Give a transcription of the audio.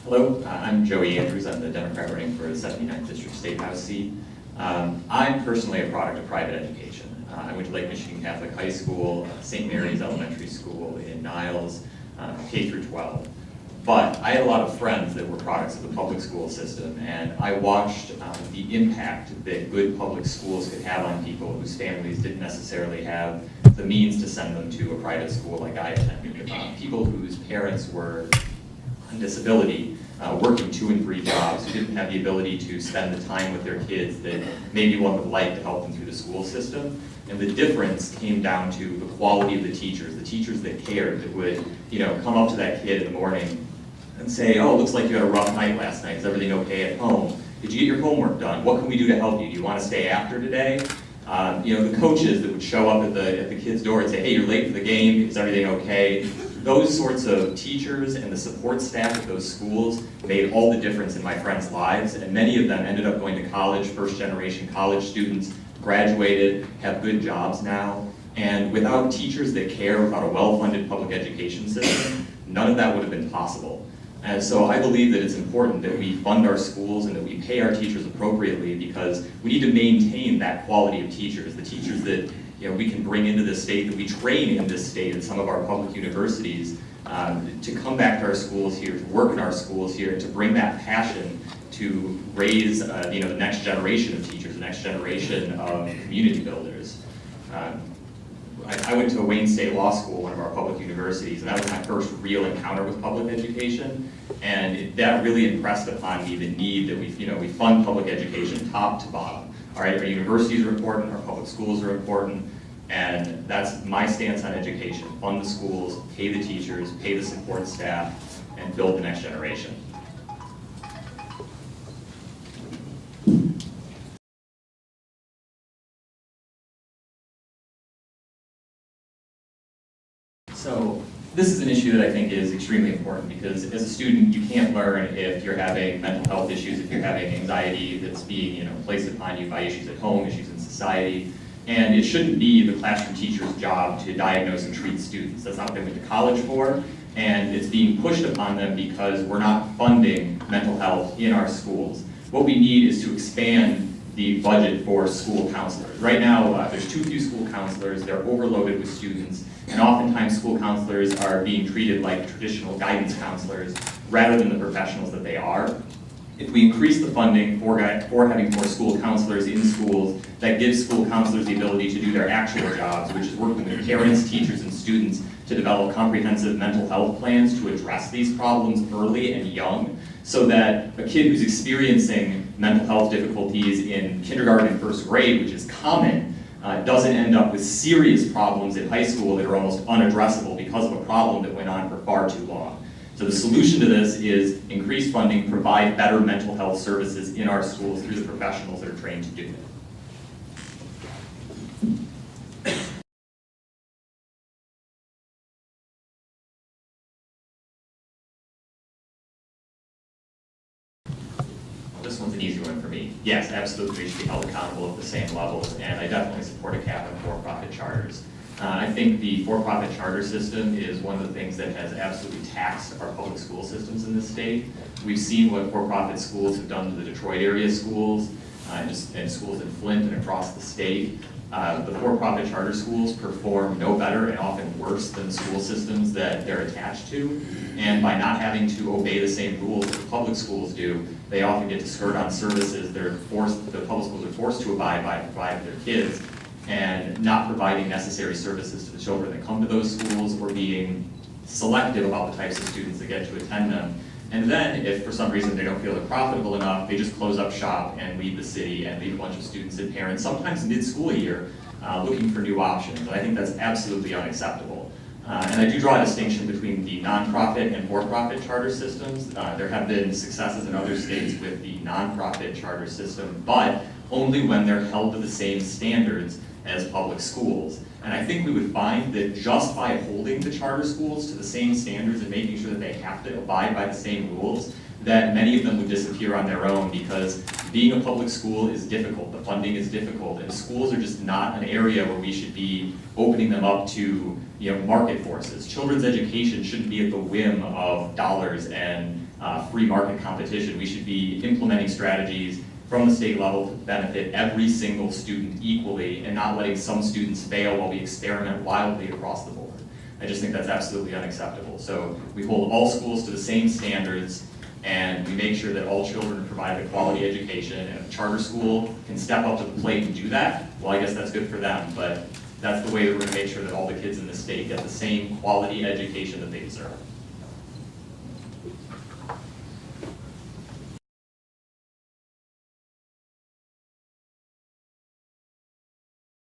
Hello, I'm Joey Andrews. I'm the Democrat running for the 79th District State House seat. I'm personally a product of private education. I went to Lake Michigan Catholic High School, St. Mary's Elementary School in Niles, K through 12. But I had a lot of friends that were products of the public school system, and I watched the impact that good public schools could have on people whose families didn't necessarily have the means to send them to a private school like I attended. People whose parents were on disability, working 2 and 3 jobs, who didn't have the ability to spend the time with their kids that maybe one would like to help them through the school system. And the difference came down to the quality of the teachers that cared, that would, come up to that kid in the morning and say, oh, it looks like you had a rough night last night. Is everything okay at home? Did you get your homework done? What can we do to help you? Do you want to stay after today? The coaches that would show up at the kid's door and say, hey, you're late for the game. Is everything okay? Those sorts of teachers and the support staff at those schools made all the difference in my friends' lives, and many of them ended up going to college, first-generation college students, graduated, have good jobs now. And without teachers that care, without a well-funded public education system, none of that would have been possible. And so I believe that it's important that we fund our schools and that we pay our teachers appropriately, because we need to maintain that quality of teachers, the teachers that we can bring into this state, that we train in this state at some of our public universities, to come back to our schools here, to work in our schools here, to bring that passion to raise the next generation of teachers, the next generation of community builders. I went to Wayne State Law School, one of our public universities, and that was my first real encounter with public education, and that really impressed upon me the need that we fund public education top to bottom. All right, our universities are important, our public schools are important, and that's my stance on education. Fund the schools, pay the teachers, pay the support staff, and build the next generation. So this is an issue that I think is extremely important, because as a student, you can't learn if you're having mental health issues, if you're having anxiety that's being placed upon you by issues at home, issues in society. And it shouldn't be the classroom teacher's job to diagnose and treat students. That's not what they went to college for, and it's being pushed upon them because we're not funding mental health in our schools. What we need is to expand the budget for school counselors. Right now, there's too few school counselors, they're overloaded with students, and oftentimes school counselors are being treated like traditional guidance counselors rather than the professionals that they are. If we increase the funding for having more school counselors in schools, that gives school counselors the ability to do their actual jobs, which is working with parents, teachers, and students to develop comprehensive mental health plans to address these problems early and young, so that a kid who's experiencing mental health difficulties in kindergarten and first grade, which is common, doesn't end up with serious problems in high school that are almost unaddressable because of a problem that went on for far too long. So the solution to this is increased funding, provide better mental health services in our schools through the professionals that are trained to do it. This one's an easy one for me. Yes, absolutely, we should be held accountable at the same levels, and I definitely support a cap on for-profit charters. I think the for-profit charter system is one of the things that has absolutely taxed our public school systems in this state. We've seen what for-profit schools have done to the Detroit area schools, and schools in Flint and across the state. The for-profit charter schools perform no better and often worse than the school systems that they're attached to. And by not having to obey the same rules that the public schools do, they often get to skirt on services the public schools are forced to abide by to provide for their kids, and not providing necessary services to the children that come to those schools, or being selective about the types of students that get to attend them. And then, if for some reason they don't feel they're profitable enough, they just close up shop and leave the city and leave a bunch of students and parents, sometimes mid-school year, looking for new options. And I think that's absolutely unacceptable. And I do draw a distinction between the nonprofit and for-profit charter systems. There have been successes in other states with the nonprofit charter system, but only when they're held to the same standards as public schools. And I think we would find that just by holding the charter schools to the same standards and making sure that they have to abide by the same rules, that many of them would disappear on their own, because being a public school is difficult, the funding is difficult, and schools are just not an area where we should be opening them up to market forces. Children's education shouldn't be at the whim of dollars and free market competition. We should be implementing strategies from the state level to benefit every single student equally and not letting some students fail while we experiment wildly across the board. I just think that's absolutely unacceptable. So we hold all schools to the same standards, and we make sure that all children are provided a quality education, and if a charter school can step up to the plate and do that, well, I guess that's good for them, but that's the way that we're going to make sure that all the kids in the state get the same quality education that they deserve.